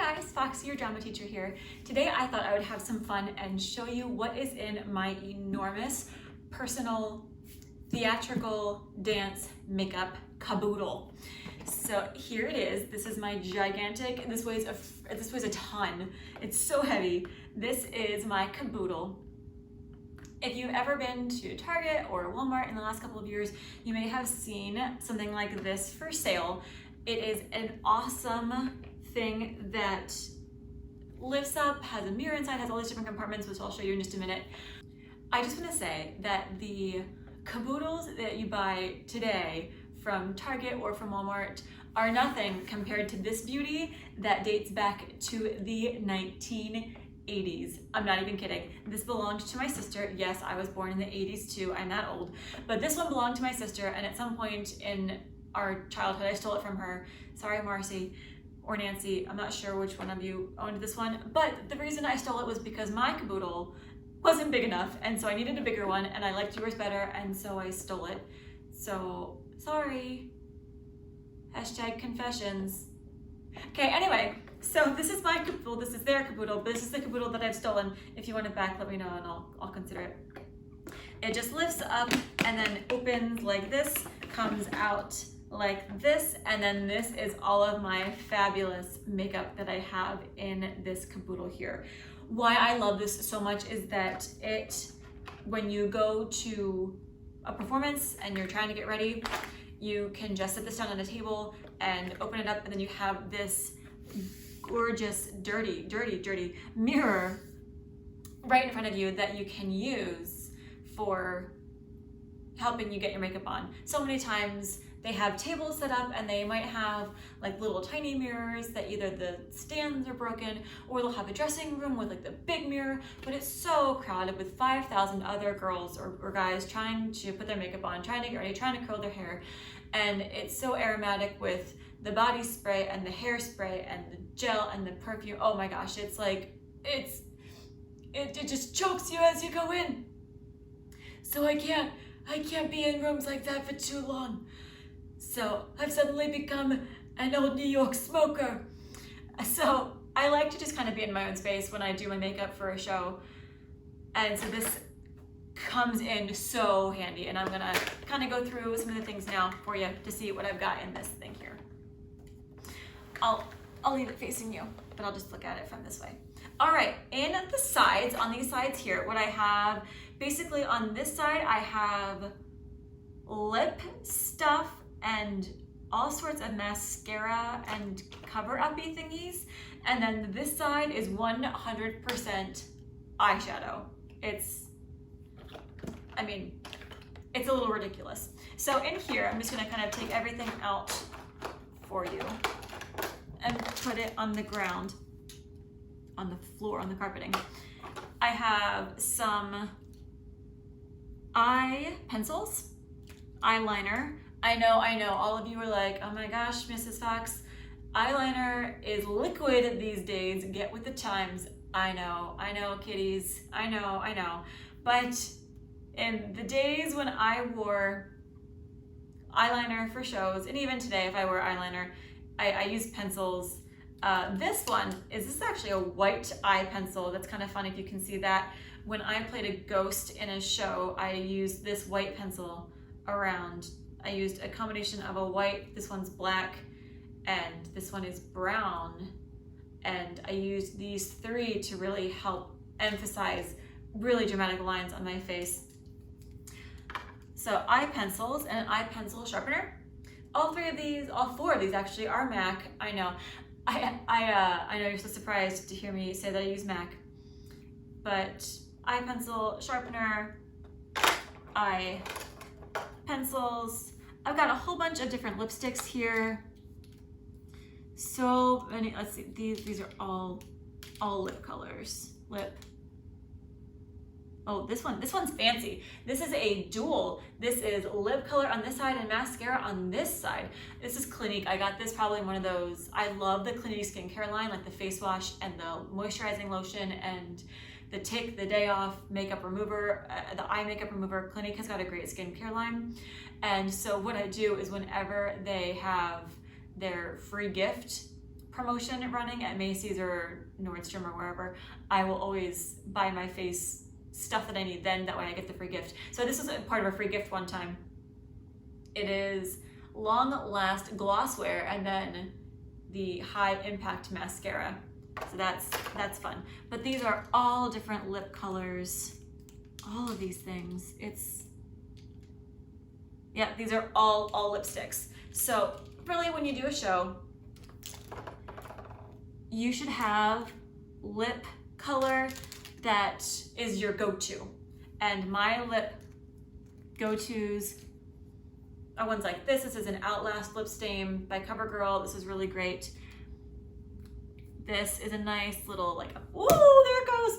Hi guys, Foxy, your drama teacher here. Today I thought I would have some fun and show you what is in my enormous personal theatrical dance makeup caboodle. So here it is. This is my gigantic, this weighs a ton. It's so heavy. This is my caboodle. If you've ever been to Target or Walmart in the last couple of years, you may have seen something like this for sale. It is an awesome thing that lifts up, has a mirror inside, has all these different compartments, which I'll show you in just a minute. I just want to say that the caboodles that you buy today from Target or from Walmart are nothing compared to this beauty that dates back to the 1980s. I'm not even kidding. This belonged to my sister. Yes, I was born in the 80s too. I'm that old. But this one belonged to my sister, and at some point in our childhood, I stole it from her. Sorry, Marcy or Nancy. I'm not sure which one of you owned this one, but the reason I stole it was because my caboodle wasn't big enough, and so I needed a bigger one, and I liked yours better, and so I stole it. So, sorry. Hashtag confessions. Okay, anyway, so this is my caboodle, this is their caboodle, but this is the caboodle that I've stolen. If you want it back, let me know and I'll consider it. It just lifts up and then opens like this, comes out like this, and then this is all of my fabulous makeup that I have in this caboodle here. Why I love this so much is that when you go to a performance and you're trying to get ready, you can just set this down on a table and open it up, and then you have this gorgeous, dirty mirror right in front of you that you can use for helping you get your makeup on. So many times they have tables set up and they might have like little tiny mirrors that either the stands are broken, or they'll have a dressing room with like the big mirror, but it's so crowded with 5,000 other girls or guys trying to put their makeup on, trying to get ready, trying to curl their hair. And it's so aromatic with the body spray and the hairspray and the gel and the perfume. Oh my gosh, it's like, it just chokes you as you go in. So I can't be in rooms like that for too long. So I've suddenly become an old New York smoker. So I like to just kind of be in my own space when I do my makeup for a show. And so this comes in so handy, and I'm gonna kind of go through some of the things now for you to see what I've got in this thing here. I'll leave it facing you, but I'll just look at it from this way. All right, in the sides, on these sides here, what I have, basically on this side, I have lip stuff and all sorts of mascara and cover-uppy thingies. And then this side is 100% eyeshadow. It's a little ridiculous. So in here, I'm just gonna kind of take everything out for you and put it on the ground, on the floor, on the carpeting. I have some eye pencils, eyeliner. I know, all of you are like, oh my gosh, Mrs. Fox, eyeliner is liquid these days, get with the times. I know, kiddies, I know. But in the days when I wore eyeliner for shows, and even today if I wear eyeliner, I use pencils. This is actually a white eye pencil. That's kind of fun if you can see that. When I played a ghost in a show, I used this white pencil around. I used a combination of a white, this one's black, and this one is brown. And I used these three to really help emphasize really dramatic lines on my face. So eye pencils and an eye pencil sharpener. All four of these actually are MAC. I know. I know you're so surprised to hear me say that I use MAC, but eye pencil sharpener, eye pencils. I've got a whole bunch of different lipsticks here. So many. Let's see. These are all lip colors. Oh, this one's fancy. This is a dual. This is lip color on this side and mascara on this side. This is Clinique. I got this probably in one of those. I love the Clinique skincare line, like the face wash and the moisturizing lotion and the Take the Day Off makeup remover, the eye makeup remover. Clinique has got a great skincare line. And so what I do is whenever they have their free gift promotion running at Macy's or Nordstrom or wherever, I will always buy my face stuff that I need then, that way I get the free gift. So this was a part of a free gift one time. It is Long Last Glosswear and then the High Impact Mascara. So that's fun. But these are all different lip colors. All of these things. Yeah, these are all lipsticks. So really when you do a show, you should have lip color that is your go-to. And my lip go-tos are ones like this. This is an Outlast lip stain by CoverGirl. This is really great. This is a nice little like, ooh,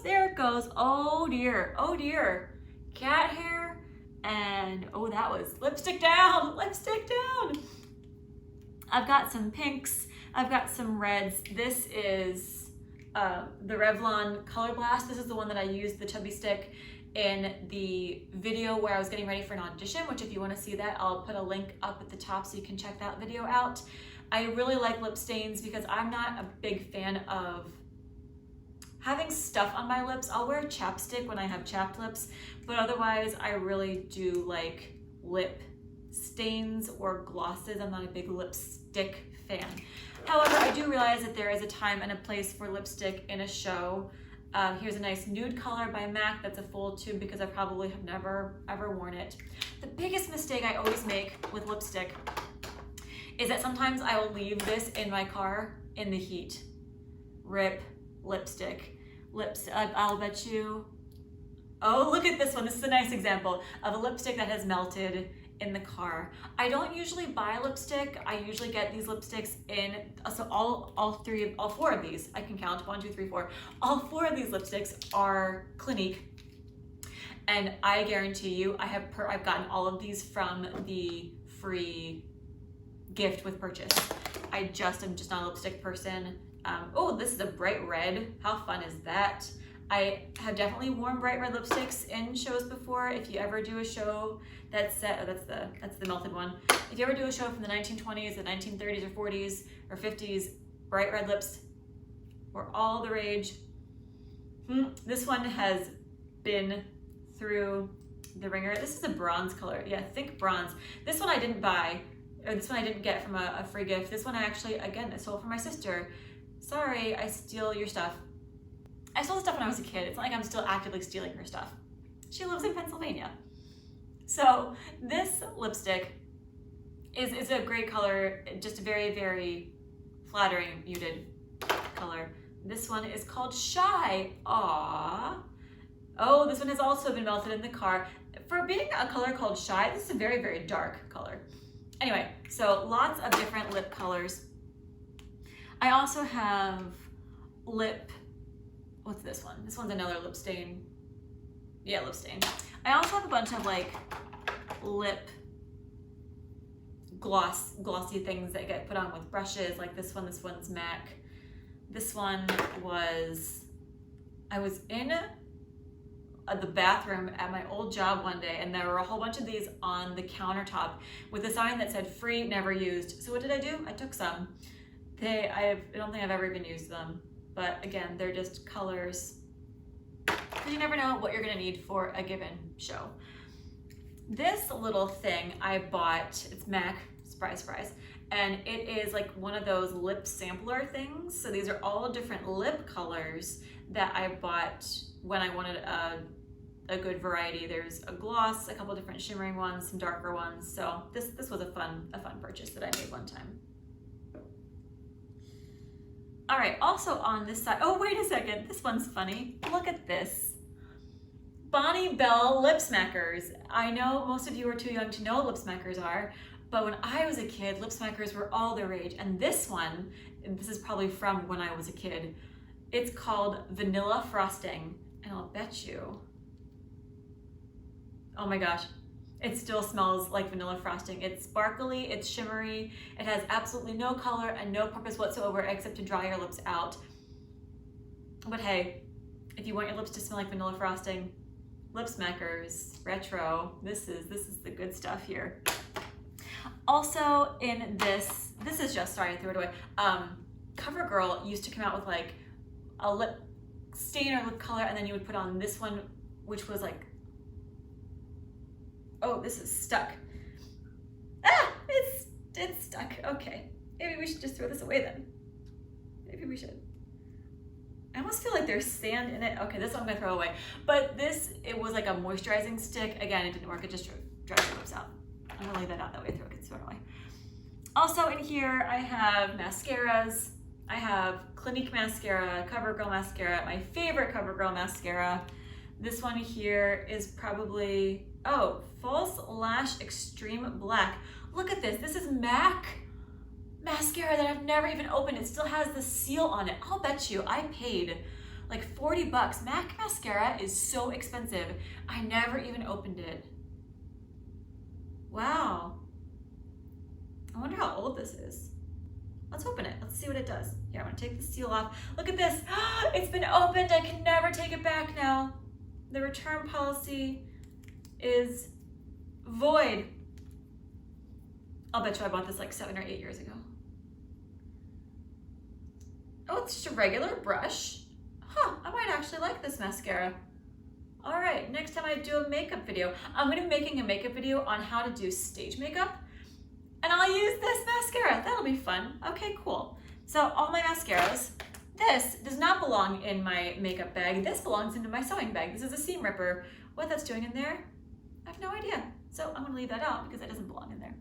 there it goes. Oh dear. Cat hair, and oh, that was lipstick down. I've got some pinks, I've got some reds. This is the Revlon Color Blast. This is the one that I used, the chubby stick, in the video where I was getting ready for an audition, which if you want to see that, I'll put a link up at the top so you can check that video out. I really like lip stains because I'm not a big fan of having stuff on my lips. I'll wear chapstick when I have chapped lips, but otherwise I really do like lip stains or glosses. I'm not a big lipstick fan. However, I do realize that there is a time and a place for lipstick in a show. Here's a nice nude color by MAC. That's a full tube because I probably have never ever worn it. The biggest mistake I always make with lipstick is that sometimes I will leave this in my car in the heat. Rip lipstick. I'll bet you. Oh, look at this one. This is a nice example of a lipstick that has melted in the car. I don't usually buy lipstick. I usually get these lipsticks in, so all four of these, I can count, 1, 2, 3, 4. All 4 of these lipsticks are Clinique. And I guarantee you, I've gotten all of these from the free gift with purchase. I'm just not a lipstick person. Oh, this is a bright red. How fun is that? I have definitely worn bright red lipsticks in shows before. If you ever do a show that's set, oh, that's the melted one. If you ever do a show from the 1920s, the 1930s or 40s or 50s, bright red lips were all the rage. This one has been through the ringer. This is a bronze color. Yeah, thick bronze. This one I didn't buy, or this one I didn't get from a free gift. This one I actually, again, I stole from my sister. Sorry, I steal your stuff. I stole the stuff when I was a kid. It's not like I'm still actively stealing her stuff. She lives in Pennsylvania. So this lipstick is a great color, just a very, very flattering, muted color. This one is called Shy. Aww. Oh, this one has also been melted in the car. For being a color called Shy, this is a very, very dark color. Anyway, so lots of different lip colors. I also have what's this one? This one's another lip stain. Yeah, lip stain. I also have a bunch of like lip glossy things that get put on with brushes, like this one's MAC. This one I was in the bathroom at my old job one day, and there were a whole bunch of these on the countertop with a sign that said free, never used. So what did I do? I took some. I don't think I've ever even used them, but again, they're just colors. You never know what you're gonna need for a given show. This little thing I bought, it's MAC, surprise, and it is like one of those lip sampler things. So these are all different lip colors that I bought when I wanted a good variety. There's a gloss, a couple different shimmering ones, some darker ones. So this was a fun purchase that I made one time. All right, also on this side, oh, wait a second, this one's funny. Look at this. Bonnie Bell lip smackers. I know most of you are too young to know what lip smackers are, but when I was a kid, lip smackers were all the rage. And this one, and this is probably from when I was a kid, it's called Vanilla Frosting. And I'll bet you, oh my gosh, it still smells like vanilla frosting. It's sparkly, it's shimmery, it has absolutely no color and no purpose whatsoever except to dry your lips out. But hey, if you want your lips to smell like vanilla frosting, lip smackers, retro, this is the good stuff here. Also in this is just, sorry, I threw it away. CoverGirl used to come out with like a lip stain or lip color, and then you would put on this one, which was like, oh, this is stuck. Ah, it's stuck. Okay, maybe we should just throw this away then. Maybe we should. I almost feel like there's sand in it. Okay, this one I'm gonna throw away. But this, it was like a moisturizing stick. Again, it didn't work, it just dried your lips out. I'm gonna leave that out, that way it gets thrown away. Also in here, I have mascaras. I have Clinique mascara, CoverGirl mascara, my favorite CoverGirl mascara. This one here is probably, oh, False Lash Extreme Black. Look at this, this is MAC mascara that I've never even opened. It still has the seal on it. I'll bet you I paid like 40 bucks. MAC mascara is so expensive. I never even opened it. Wow. I wonder how old this is. Let's open it. Let's see what it does. Here, I'm gonna take the seal off. Look at this. It's been opened. I can never take it back now. The return policy is void. I'll bet you I bought this like 7 or 8 years ago. Oh, it's just a regular brush. Huh, I might actually like this mascara. All right, next time I do a makeup video, I'm gonna be making a makeup video on how to do stage makeup, and I'll use this mascara. That'll be fun. Okay, cool. So all my mascaras, this does not belong in my makeup bag. This belongs into my sewing bag. This is a seam ripper. What that's doing in there, I have no idea. So I'm gonna leave that out because it doesn't belong in there.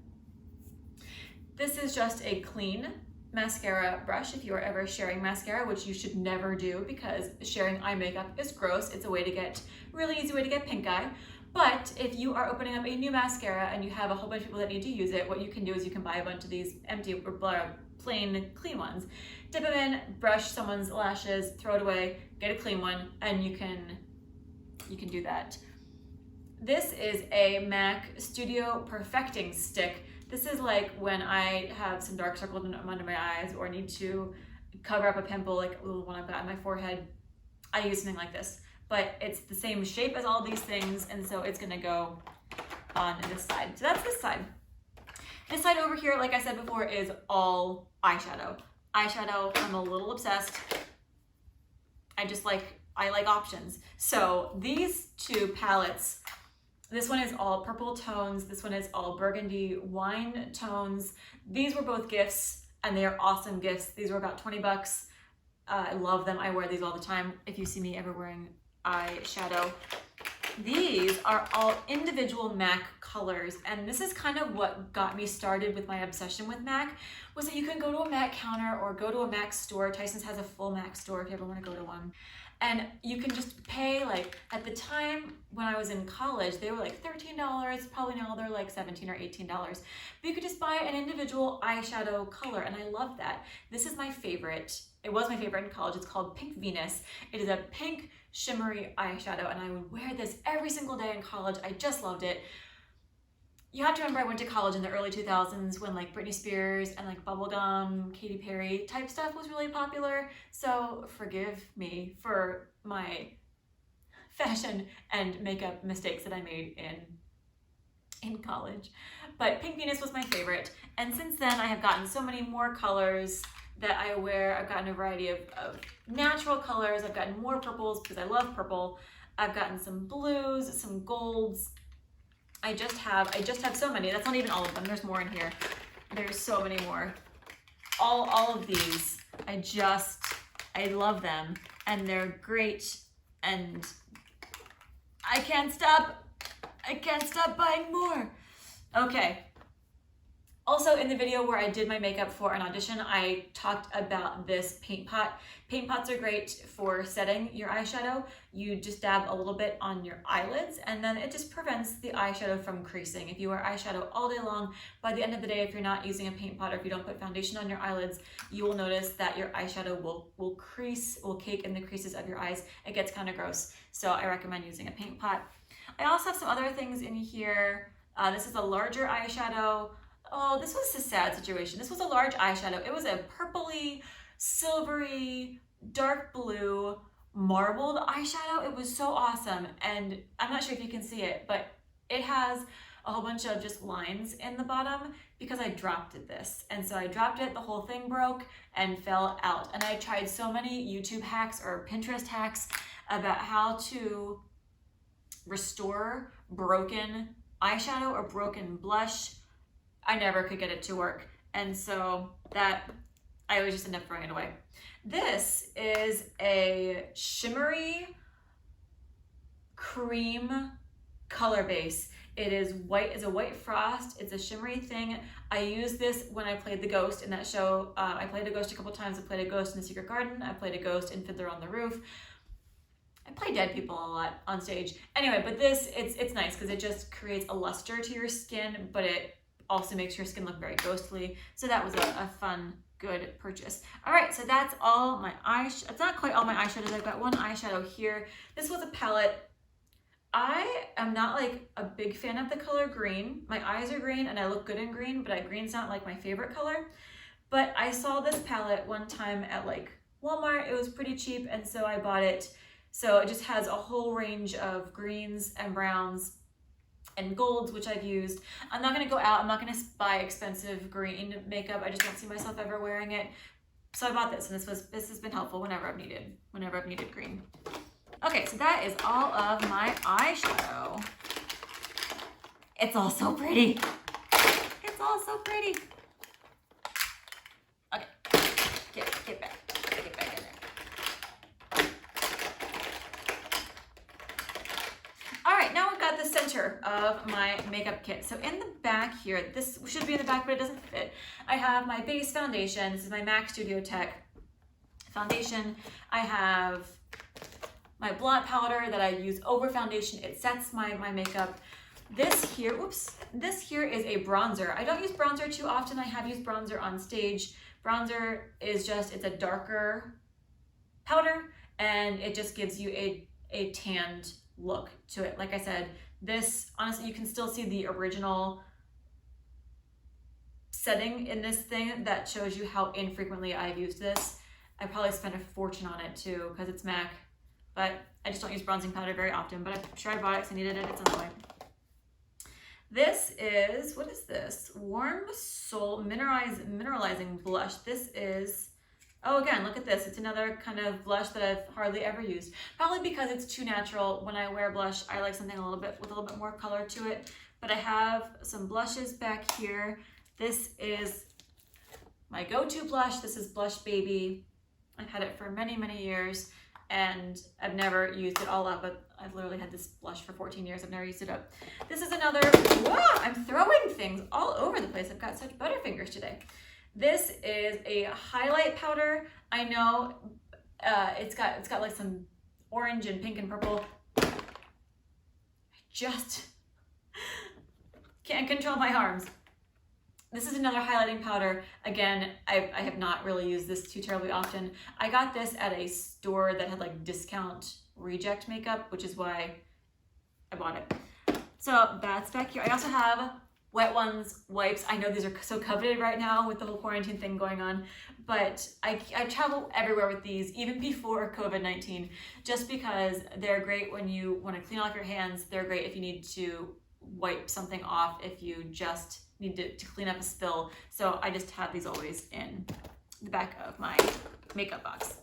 This is just a clean mascara brush if you are ever sharing mascara, which you should never do because sharing eye makeup is gross. It's a way to get, really easy way to get pink eye. But if you are opening up a new mascara and you have a whole bunch of people that need to use it, what you can do is you can buy a bunch of these empty or plain clean ones. Dip them in, brush someone's lashes, throw it away, get a clean one, and you can do that. This is a MAC Studio Perfecting Stick. This is like when I have some dark circles under my eyes or need to cover up a pimple like the one I've got on my forehead. I use something like this, but it's the same shape as all these things, and so it's gonna go on this side. So that's this side. This side over here, like I said before, is all eyeshadow. Eyeshadow, I'm a little obsessed. I like options. So these two palettes, this one is all purple tones. This one is all burgundy wine tones. These were both gifts and they are awesome gifts. These were about 20 bucks. I love them. I wear these all the time. If you see me ever wearing eyeshadow. These are all individual MAC colors. And this is kind of what got me started with my obsession with MAC, was that you can go to a MAC counter or go to a MAC store. Tyson's has a full MAC store if you ever want to go to one. And you can just pay, like, at the time when I was in college, they were like $13. Probably now they're like $17 or $18. But you could just buy an individual eyeshadow color, and I love that. This is my favorite. It was my favorite in college. It's called Pink Venus. It is a pink shimmery eyeshadow, and I would wear this every single day in college. I just loved it. You have to remember I went to college in the early 2000s when like Britney Spears and like bubblegum, Katy Perry type stuff was really popular. So forgive me for my fashion and makeup mistakes that I made in college. But Pink Venus was my favorite. And since then I have gotten so many more colors that I wear. I've gotten a variety of natural colors. I've gotten more purples because I love purple. I've gotten some blues, some golds. I just have so many. That's not even all of them. There's more in here. There's so many more. All of these, I love them, and they're great, and I can't stop buying more. Okay. Also, in the video where I did my makeup for an audition, I talked about this paint pot. Paint pots are great for setting your eyeshadow. You just dab a little bit on your eyelids, and then it just prevents the eyeshadow from creasing. If you wear eyeshadow all day long, by the end of the day, if you're not using a paint pot or if you don't put foundation on your eyelids, you will notice that your eyeshadow will crease, will cake in the creases of your eyes. It gets kind of gross, so I recommend using a paint pot. I also have some other things in here. This is a larger eyeshadow. Oh, this was a sad situation. This was a large eyeshadow. It was a purpley, silvery, dark blue, marbled eyeshadow. It was so awesome. And I'm not sure if you can see it, but it has a whole bunch of just lines in the bottom because I dropped this. And so I dropped it, the whole thing broke and fell out. And I tried so many YouTube hacks or Pinterest hacks about how to restore broken eyeshadow or broken blush. I never could get it to work. And so that, I always just end up throwing it away. This is a shimmery cream color base. It is white, it's a white frost. It's a shimmery thing. I used this when I played the ghost in that show. I played a ghost a couple times. I played a ghost in the Secret Garden. I played a ghost in Fiddler on the Roof. I play dead people a lot on stage. Anyway, but this, it's nice because it just creates a luster to your skin, but it also makes your skin look very ghostly. So that was a fun, good purchase. All right, so that's all my eyeshadow. It's not quite all my eyeshadows. I've got one eyeshadow here. This was a palette. I am not like a big fan of the color green. My eyes are green and I look good in green, but green's not like my favorite color. But I saw this palette one time at like Walmart. It was pretty cheap, and so I bought it. So it just has a whole range of greens and browns and golds, which I've used. I'm not gonna go out, I'm not gonna buy expensive green makeup. I just don't see myself ever wearing it. So I bought this, and this has been helpful whenever I've needed green. Okay, so that is all of my eyeshadow. It's all so pretty. It's all so pretty. Okay, get back in there. All right, now we've got the center of my makeup kit. So in the back here, this should be in the back, but it doesn't fit. I have my base foundation. This is my MAC Studio Tech foundation. I have my blot powder that I use over foundation. It sets my makeup. This here is a bronzer. I don't use bronzer too often. I have used bronzer on stage. Bronzer is just, it's a darker powder, and it just gives you a tanned look to it. Like I said, this, honestly, you can still see the original setting in this thing that shows you how infrequently I've used this. I probably spent a fortune on it too because it's MAC. But I just don't use bronzing powder very often, but I'm sure I bought it because I needed it at some point. This is, what is this? Warm Soul Mineralizing Blush. This is, oh, again, look at this. It's another kind of blush that I've hardly ever used. Probably because it's too natural. When I wear blush, I like something with a little bit more color to it. But I have some blushes back here. This is my go-to blush. This is Blush Baby. I've had it for many, many years, and I've never used it all up, but I've literally had this blush for 14 years. I've never used it up. This is another, whoa, I'm throwing things all over the place. I've got such butterfingers today. This is a highlight powder. I know it's got like some orange and pink and purple. I just can't control my arms. This is another highlighting powder. Again, I have not really used this too terribly often. I got this at a store that had like discount reject makeup, which is why I bought it. So that's back here. I also have Wet Ones wipes. I know these are so coveted right now with the whole quarantine thing going on, but I travel everywhere with these, even before COVID-19, just because they're great when you want to clean off your hands. They're great if you need to wipe something off, if you just need to clean up a spill. So I just have these always in the back of my makeup box.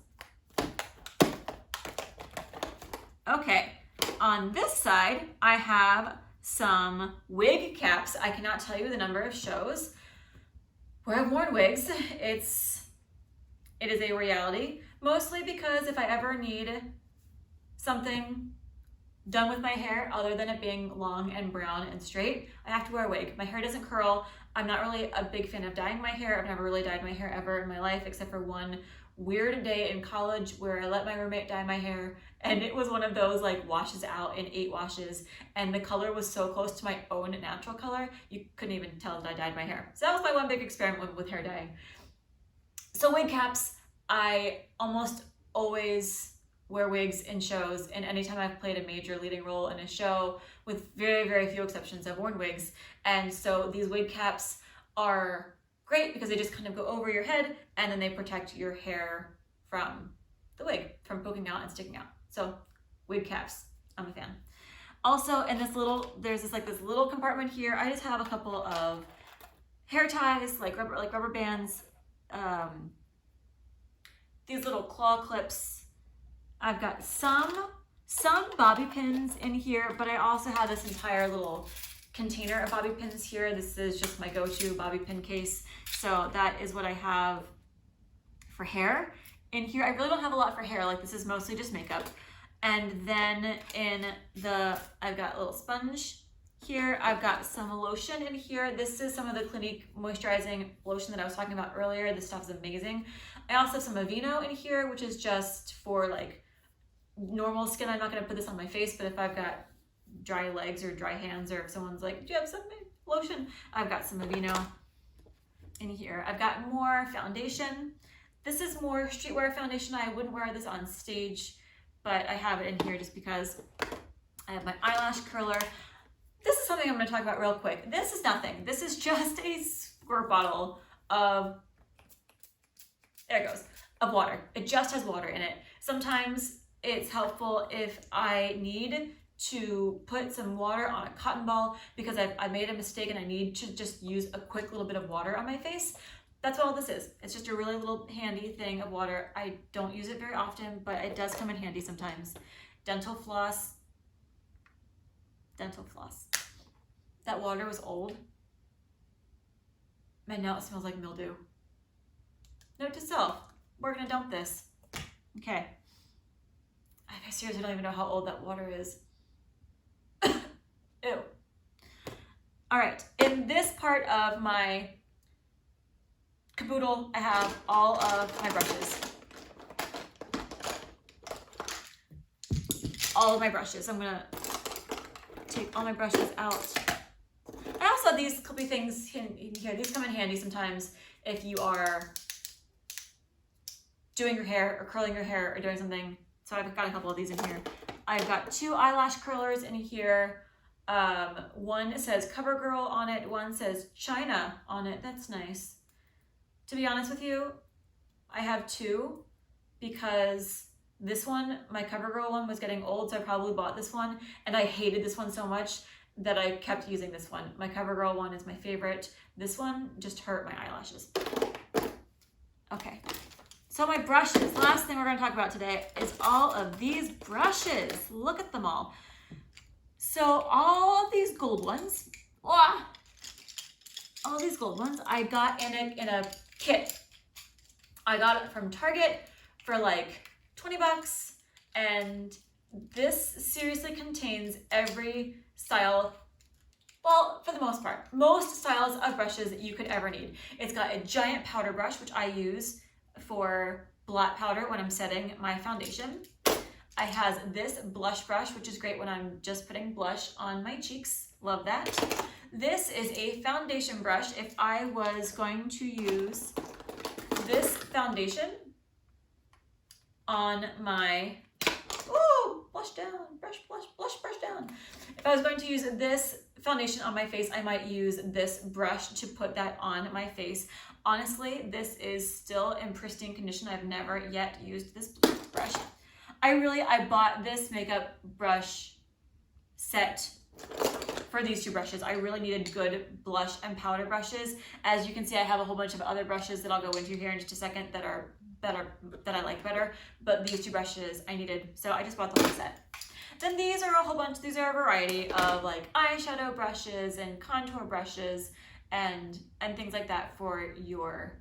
Okay, on this side, I have some wig caps. I cannot tell you the number of shows where I've worn wigs. It is a reality, mostly because if I ever need something done with my hair other than it being long and brown and straight, I have to wear a wig. My hair doesn't curl. I'm not really a big fan of dyeing my hair. I've never really dyed my hair ever in my life, except for one weird day in college where I let my roommate dye my hair, and it was one of those like washes out in 8 washes, and the color was so close to my own natural color, you couldn't even tell that I dyed my hair. So that was my one big experiment with hair dyeing. So wig caps, I almost always wear wigs in shows, and anytime I've played a major leading role in a show, with very, very few exceptions, I've worn wigs. And so these wig caps are great because they just kind of go over your head, and then they protect your hair from the wig, from poking out and sticking out. So wig caps, I'm a fan. Also, in this little, there's this little compartment here. I just have a couple of hair ties, like rubber bands, these little claw clips. I've got some bobby pins in here, but I also have this entire little container of bobby pins here. This is just my go-to bobby pin case. So that is what I have for hair. In here, I really don't have a lot for hair. Like, this is mostly just makeup. And then I've got a little sponge here. I've got some lotion in here. This is some of the Clinique moisturizing lotion that I was talking about earlier. This stuff's amazing. I also have some Aveeno in here, which is just for like normal skin. I'm not gonna put this on my face, but if I've got dry legs or dry hands, or if someone's like, do you have some lotion? I've got some Aveeno in here. I've got more foundation. This is more streetwear foundation. I wouldn't wear this on stage, but I have it in here just because. I have my eyelash curler. This is something I'm going to talk about real quick. This is nothing. This is just a squirt bottle of, there it goes, of water. It just has water in it. Sometimes it's helpful if I need to put some water on a cotton ball because I made a mistake and I need to just use a quick little bit of water on my face. That's what all this is. It's just a really little handy thing of water. I don't use it very often, but it does come in handy sometimes. Dental floss. That water was old. And now it smells like mildew. Note to self, we're gonna dump this. Okay. I seriously don't even know how old that water is. Ew. All right, in this part of my caboodle, I have all of my brushes. All of my brushes. I'm gonna take all my brushes out. I also have these couple things in here. These come in handy sometimes if you are doing your hair or curling your hair or doing something. So I've got a couple of these in here. I've got 2 eyelash curlers in here. One says CoverGirl on it. One says China on it. That's nice. To be honest with you, I have 2 because this one, my CoverGirl one, was getting old, so I probably bought this one, and I hated this one so much that I kept using this one. My CoverGirl one is my favorite. This one just hurt my eyelashes. Okay, so my brushes. The last thing we're gonna talk about today is all of these brushes. Look at them all. So all of these gold ones, all these gold ones, I got in a kit. I got it from Target for like 20 bucks, and this seriously contains every style, well, for the most part, most styles of brushes that you could ever need. It's got a giant powder brush, which I use for black powder when I'm setting my foundation. It has this blush brush, which is great when I'm just putting blush on my cheeks. Love that. This is a foundation brush. If I was going to use this foundation on my, blush down, brush down. If I was going to use this foundation on my face, I might use this brush to put that on my face. Honestly, this is still in pristine condition. I've never yet used this brush. I bought this makeup brush set for these 2 brushes. I really needed good blush and powder brushes. As you can see, I have a whole bunch of other brushes that I'll go into here in just a second that are better, that I like better, but these 2 brushes I needed, so I just bought the whole set. Then these are a whole bunch, these are a variety of like eyeshadow brushes and contour brushes and things like that for your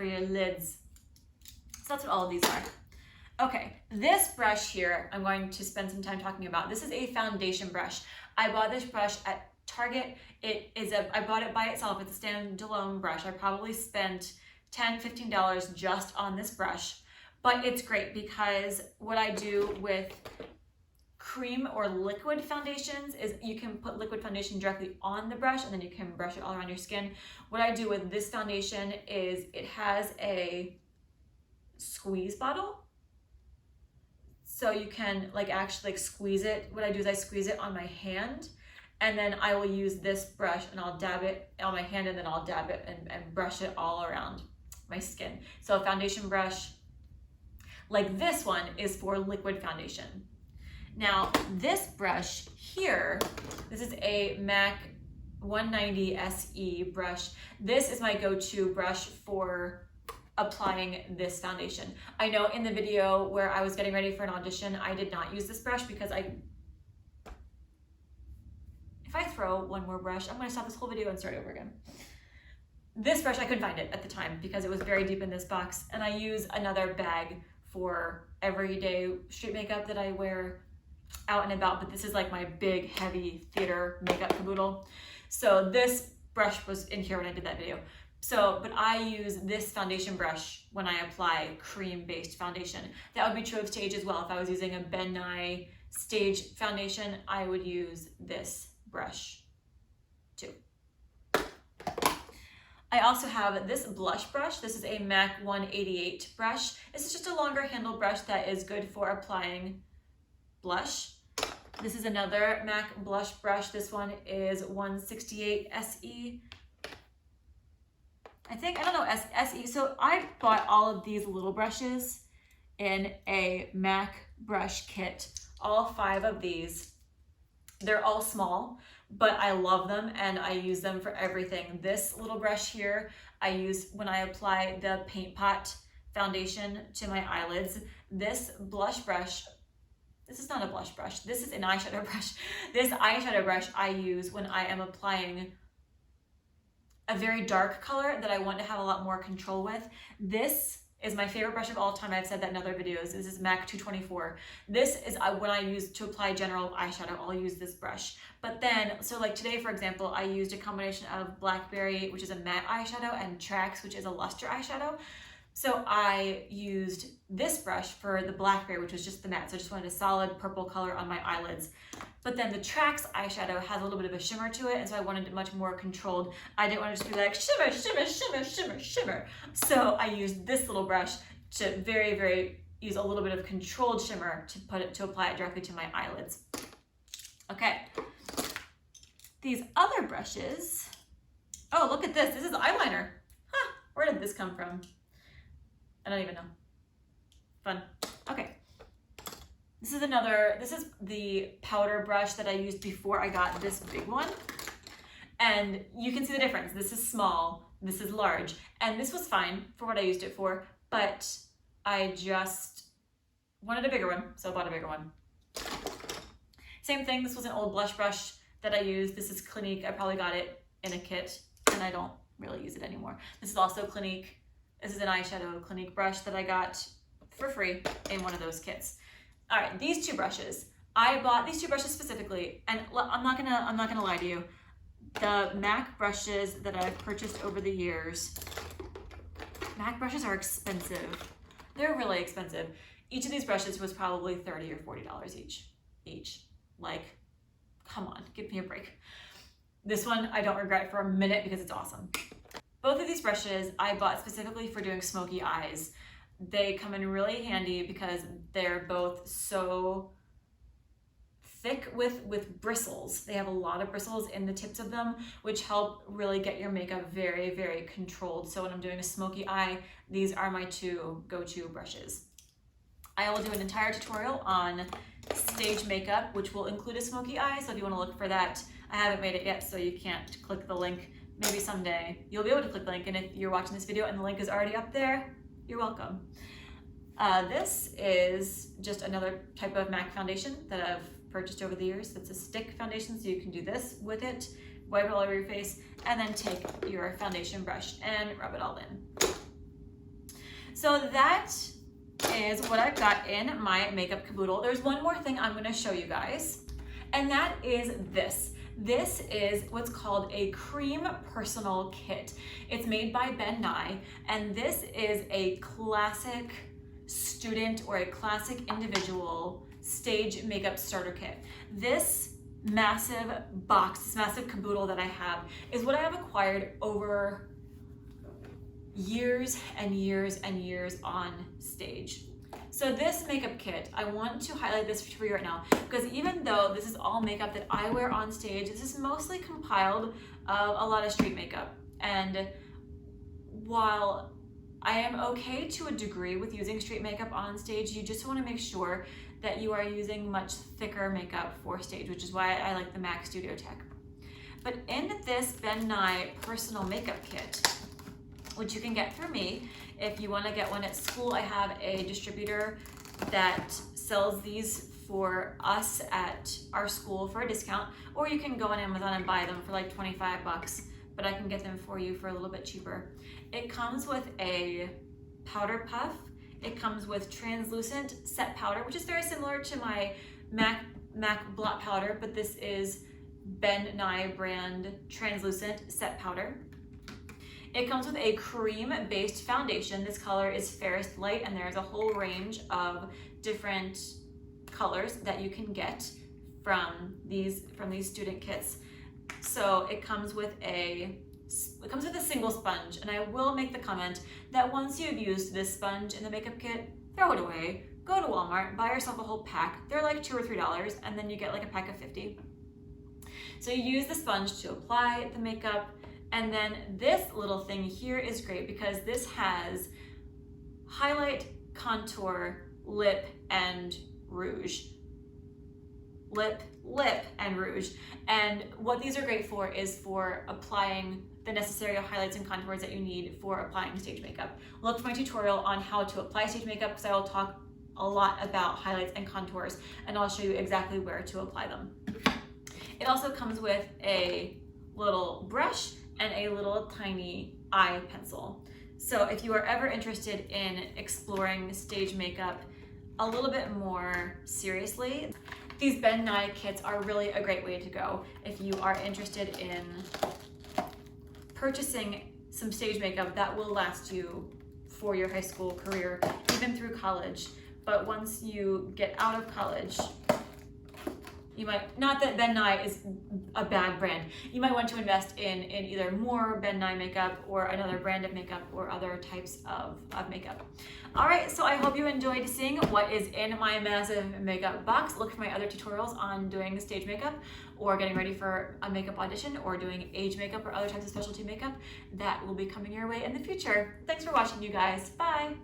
lids. So that's what all of these are. Okay, this brush here, I'm going to spend some time talking about. This is a foundation brush. I bought this brush at Target. I bought it by itself. It's a standalone brush. I probably spent $10, $15 just on this brush, but it's great because what I do with cream or liquid foundations is you can put liquid foundation directly on the brush and then you can brush it all around your skin. What I do with this foundation is it has a squeeze bottle. So you can actually squeeze it. What I do is I squeeze it on my hand, and then I will use this brush and I'll dab it on my hand, and then I'll dab it and brush it all around my skin. So a foundation brush like this one is for liquid foundation. Now, this brush here, this is a MAC 190 SE brush. This is my go-to brush for applying this foundation. I know in the video where I was getting ready for an audition, I did not use this brush because if I throw one more brush, I'm gonna stop this whole video and start over again. This brush, I couldn't find it at the time because it was very deep in this box, and I use another bag for everyday street makeup that I wear out and about, but this is like my big, heavy theater makeup caboodle. So this brush was in here when I did that video. But I use this foundation brush when I apply cream-based foundation. That would be true of stage as well. If I was using a Ben Nye stage foundation, I would use this brush too. I also have this blush brush. This is a MAC 188 brush. This is just a longer handle brush that is good for applying blush. This is another MAC blush brush. This one is 168 SE. I don't know, SE. So I bought all of these little brushes in a MAC brush kit. All 5 of these. They're all small, but I love them and I use them for everything. This little brush here, I use when I apply the Paint Pot foundation to my eyelids. This blush brush, this is not a blush brush, this is an eyeshadow brush. This eyeshadow brush I use when I am applying a very dark color that I want to have a lot more control with. This is my favorite brush of all time. I've said that in other videos. This is MAC 224. This is when I use to apply general eyeshadow, I'll use this brush. But then, so like today, for example, I used a combination of Blackberry, which is a matte eyeshadow, and Trax, which is a luster eyeshadow. So I used this brush for the Blackberry, which was just the matte. So I just wanted a solid purple color on my eyelids. But then the Trax eyeshadow has a little bit of a shimmer to it, and so I wanted it much more controlled. I didn't want it to just be like shimmer, shimmer, shimmer, shimmer, shimmer. So I used this little brush to use a little bit of controlled shimmer to apply it directly to my eyelids. Okay. These other brushes. Oh, look at this. This is eyeliner. Huh, where did this come from? I don't even know. Fun. Okay. This is the powder brush that I used before I got this big one. And you can see the difference. This is small, this is large. And this was fine for what I used it for, but I just wanted a bigger one, so I bought a bigger one. Same thing, this was an old blush brush that I used. This is Clinique. I probably got it in a kit, and I don't really use it anymore. This is also Clinique. This is an eyeshadow Clinique brush that I got for free in one of those kits. All right, these 2 brushes. I bought these 2 brushes specifically, and I'm not gonna lie to you. The MAC brushes that I've purchased over the years, MAC brushes are expensive. They're really expensive. Each of these brushes was probably $30 or $40 each. Like, come on, give me a break. This one I don't regret for a minute because it's awesome. Both of these brushes I bought specifically for doing smoky eyes. They come in really handy because they're both so thick with bristles. They have a lot of bristles in the tips of them, which help really get your makeup very, very controlled. So when I'm doing a smoky eye, these are my 2 go-to brushes. I will do an entire tutorial on stage makeup, which will include a smoky eye. So if you want to look for that, I haven't made it yet, so you can't click the link. Maybe someday you'll be able to click the link, and if you're watching this video and the link is already up there, you're welcome. This is just another type of MAC foundation that I've purchased over the years. It's a stick foundation, so you can do this with it, wipe it all over your face, and then take your foundation brush and rub it all in. So that is what I've got in my makeup caboodle. There's one more thing I'm gonna show you guys, and that is this. This is what's called a cream personal kit. It's made by Ben Nye, and this is a classic student or a classic individual stage makeup starter kit. This massive box, this massive caboodle that I have is what I have acquired over years and years and years on stage. So this makeup kit, I want to highlight this for you right now, because even though this is all makeup that I wear on stage, this is mostly compiled of a lot of street makeup. And while I am okay to a degree with using straight makeup on stage. You just want to make sure that you are using much thicker makeup for stage, which is why I like the MAC Studio Tech. But in this Ben Nye personal makeup kit, which you can get through me, if you want to get one at school, I have a distributor that sells these for us at our school for a discount, or you can go on Amazon and buy them for like 25 bucks, but I can get them for you for a little bit cheaper. It comes with a powder puff. It comes with translucent set powder, which is very similar to my MAC blot powder, but this is Ben Nye brand translucent set powder. It comes with a cream-based foundation. This color is Fairest Light, and there's a whole range of different colors that you can get from these student kits. So it comes with a single sponge, and I will make the comment that once you've used this sponge in the makeup kit, throw it away. Go to Walmart, buy yourself a whole pack. They're like $2 or $3, and then you get like a pack of 50. So you use the sponge to apply the makeup, and then this little thing here is great because this has highlight, contour, lip, and rouge. Lip, and rouge. And what these are great for is for applying the necessary highlights and contours that you need for applying stage makeup. Look for my tutorial on how to apply stage makeup because I will talk a lot about highlights and contours, and I'll show you exactly where to apply them. It also comes with a little brush and a little tiny eye pencil. So if you are ever interested in exploring stage makeup a little bit more seriously, these Ben Nye kits are really a great way to go if you are interested in purchasing some stage makeup that will last you for your high school career, even through college. But once you get out of college, you might, not that Ben Nye is a bad brand, you might want to invest in either more Ben Nye makeup or another brand of makeup or other types of makeup. All right, so I hope you enjoyed seeing what is in my massive makeup box. Look for my other tutorials on doing stage makeup or getting ready for a makeup audition or doing age makeup or other types of specialty makeup that will be coming your way in the future. Thanks for watching, you guys. Bye.